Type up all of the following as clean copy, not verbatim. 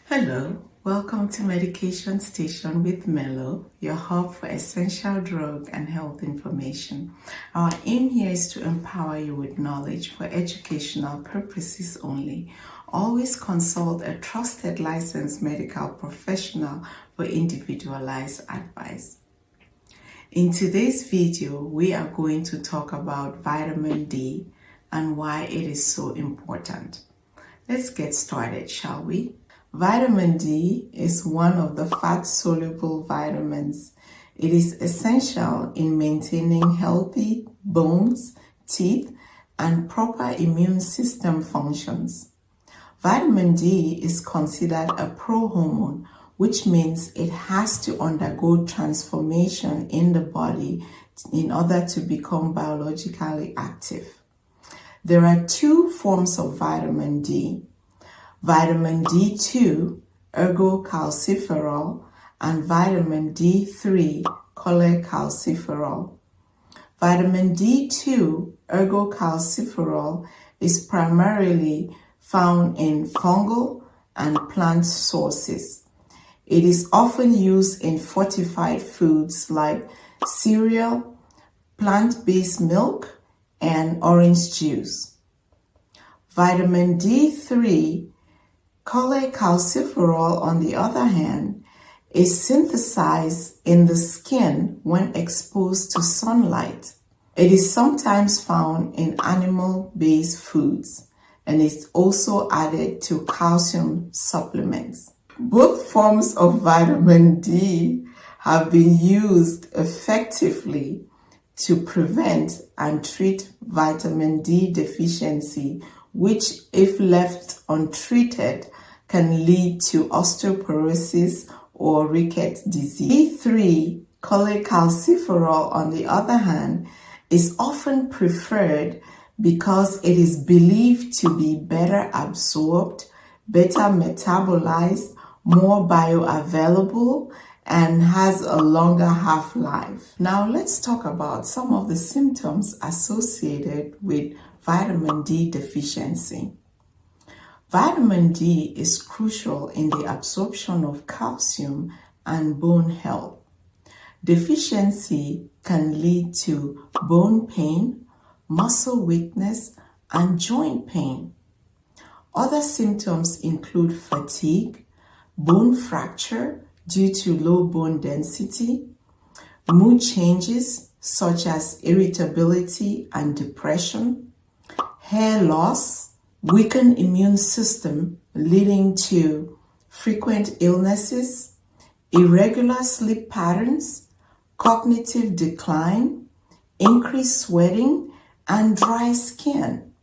Hello, welcome to Medication Station with Mello, your hub for essential drug and health information. Our aim here is to empower you with knowledge for educational purposes only. Always consult a trusted licensed medical professional for individualized advice. In today's video, we are going to talk about vitamin D and why it is so important. Let's get started, shall we? Vitamin D is one of the fat-soluble vitamins. It is essential in maintaining healthy bones, teeth, and proper immune system functions. Vitamin D is considered a prohormone, which means it has to undergo transformation in the body in order to become biologically active. There are two forms of vitamin D. Vitamin D2, ergocalciferol, and vitamin D3, cholecalciferol. Vitamin D2, ergocalciferol, is primarily found in fungal and plant sources. It is often used in fortified foods like cereal, plant-based milk, and orange juice. Vitamin D3, cholecalciferol, on the other hand, is synthesized in the skin when exposed to sunlight. It is sometimes found in animal-based foods and is also added to calcium supplements. Both forms of vitamin D have been used effectively to prevent and treat vitamin D deficiency, which, if left untreated, can lead to osteoporosis or rickets disease. D3, cholecalciferol, on the other hand, is often preferred because it is believed to be better absorbed, better metabolized, more bioavailable, and has a longer half-life. Now let's talk about some of the symptoms associated with vitamin D deficiency. Vitamin D is crucial in the absorption of calcium and bone health. Deficiency can lead to bone pain, muscle weakness, and joint pain. Other symptoms include fatigue, bone fracture due to low bone density, mood changes such as irritability and depression, hair loss, weakened immune system leading to frequent illnesses, irregular sleep patterns, cognitive decline, increased sweating, and dry skin.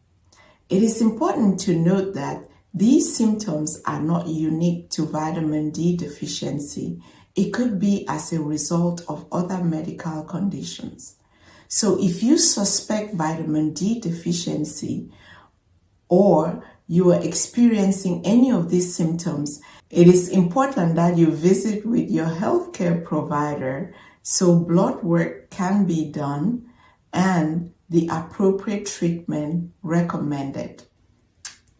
It is important to note that these symptoms are not unique to vitamin D deficiency. It could be as a result of other medical conditions. So if you suspect vitamin D deficiency or you are experiencing any of these symptoms, it is important that you visit with your healthcare provider so blood work can be done and the appropriate treatment recommended.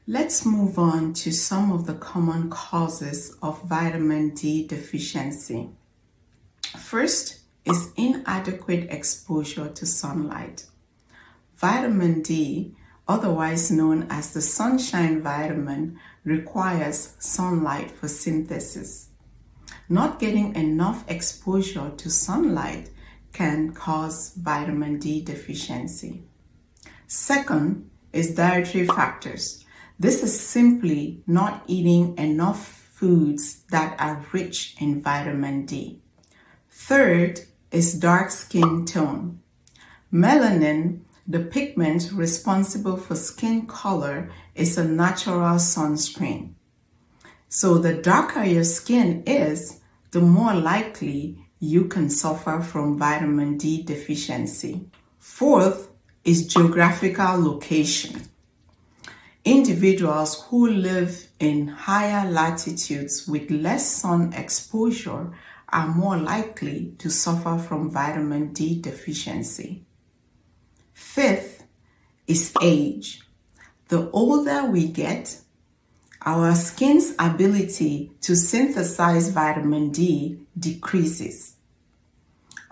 Let's move on to some of the common causes of vitamin D deficiency. First is inadequate exposure to sunlight. Vitamin D, otherwise known as the sunshine vitamin, requires sunlight for synthesis. Not getting enough exposure to sunlight can cause vitamin D deficiency. Second is dietary factors. This is simply not eating enough foods that are rich in vitamin D. Third is dark skin tone. Melanin, the pigment responsible for skin color, is a natural sunscreen. So the darker your skin is, the more likely you can suffer from vitamin D deficiency. Fourth is geographical location. Individuals who live in higher latitudes with less sun exposure are more likely to suffer from vitamin D deficiency. Fifth is age. The older we get, our skin's ability to synthesize vitamin D decreases.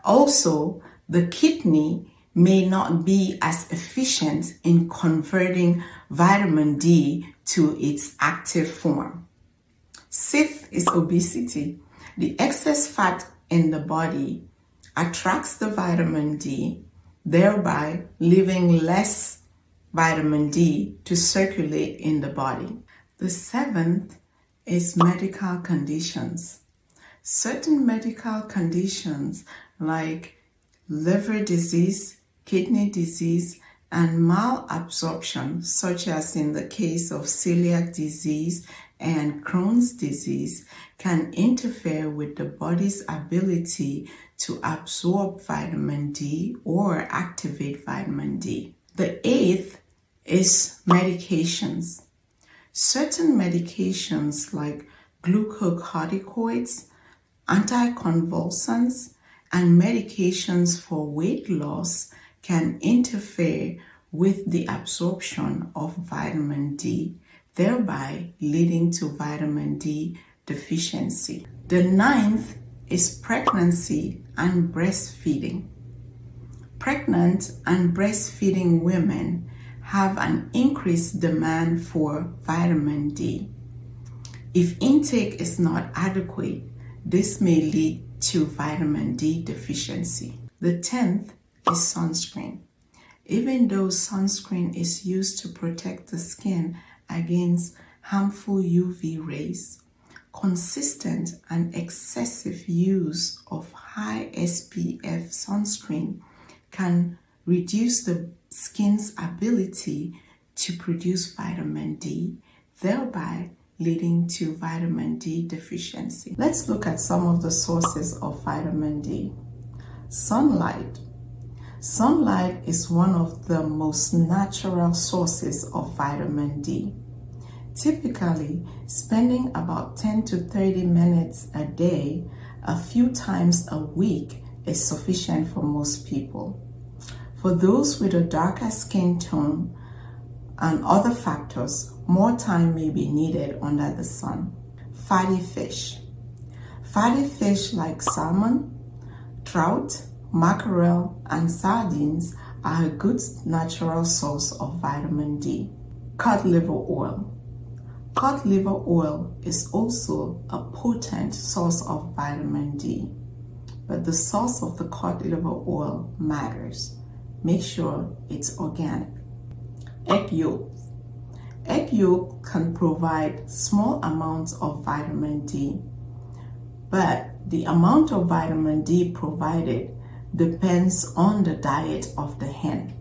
Also, the kidney may not be as efficient in converting vitamin D to its active form. Sixth is obesity. The excess fat in the body attracts the vitamin D, thereby leaving less vitamin D to circulate in the body. The seventh is medical conditions. Certain medical conditions like liver disease, kidney disease, and malabsorption, such as in the case of celiac disease and Crohn's disease, can interfere with the body's ability to absorb vitamin D or activate vitamin D. The eighth is medications. Certain medications like glucocorticoids, anticonvulsants, and medications for weight loss can interfere with the absorption of vitamin D, thereby leading to vitamin D deficiency. The ninth is pregnancy and breastfeeding. Pregnant and breastfeeding women have an increased demand for vitamin D. If intake is not adequate, this may lead to vitamin D deficiency. The 10th is sunscreen. Even though sunscreen is used to protect the skin against harmful UV rays, consistent and excessive use of high SPF sunscreen can reduce the skin's ability to produce vitamin D, thereby leading to vitamin D deficiency. Let's look at some of the sources of vitamin D. Sunlight. Sunlight is one of the most natural sources of vitamin D. Typically, spending about 10 to 30 minutes a day, a few times a week, is sufficient for most people. For those with a darker skin tone and other factors, more time may be needed under the sun. Fatty fish. Fatty fish like salmon, trout, mackerel, and sardines are a good natural source of vitamin D. Cod liver oil. Cod liver oil is also a potent source of vitamin D, but the source of the cod liver oil matters. Make sure it's organic. Egg yolks. Egg yolk can provide small amounts of vitamin D, but the amount of vitamin D provided depends on the diet of the hen.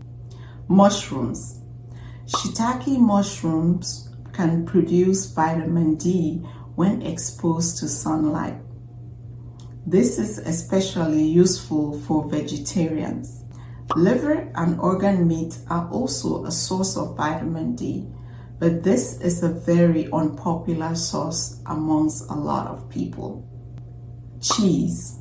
Mushrooms. Shiitake mushrooms can produce vitamin D when exposed to sunlight. This is especially useful for vegetarians. Liver and organ meat are also a source of vitamin D, but this is a very unpopular source amongst a lot of people. Cheese.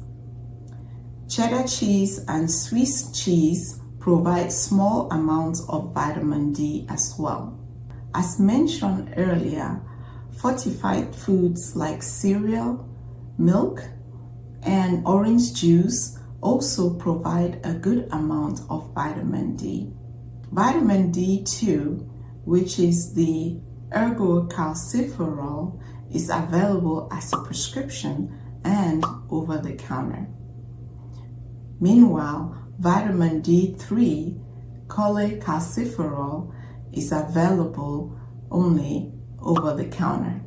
Cheddar cheese and Swiss cheese provide small amounts of vitamin D as well. As mentioned earlier, fortified foods like cereal, milk, and orange juice also provide a good amount of vitamin D. Vitamin D2, which is the ergocalciferol, is available as a prescription and over the counter. Meanwhile, vitamin D3, cholecalciferol, is available only over the counter.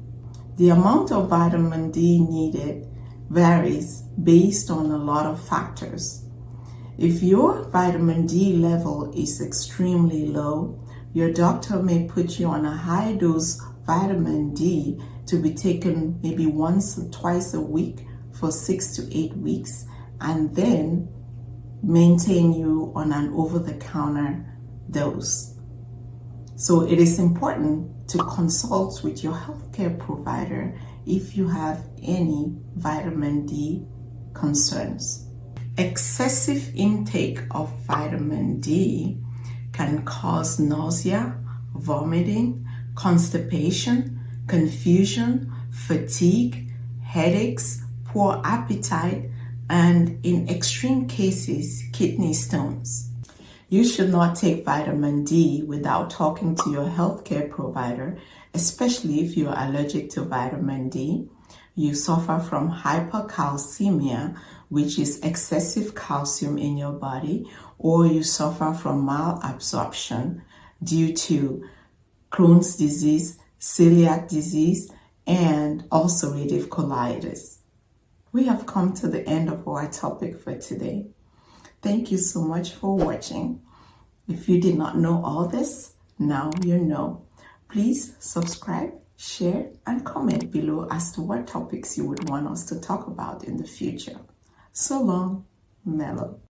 The amount of vitamin D needed varies based on a lot of factors. If your vitamin D level is extremely low, your doctor may put you on a high dose vitamin D to be taken maybe once or twice a week for 6 to 8 weeks, and then maintain you on an over-the-counter dose. So it is important to consult with your healthcare provider if you have any vitamin D concerns. Excessive intake of vitamin D can cause nausea, vomiting, constipation, confusion, fatigue, headaches, poor appetite, and in extreme cases, kidney stones. You should not take vitamin D without talking to your healthcare provider, especially if you're allergic to vitamin D. You suffer from hypercalcemia, which is excessive calcium in your body, or you suffer from malabsorption due to Crohn's disease, celiac disease, and ulcerative colitis. We have come to the end of our topic for today. Thank you so much for watching. If you did not know all this, now you know. Please subscribe, share, and comment below as to what topics you would want us to talk about in the future. So long, Mellow.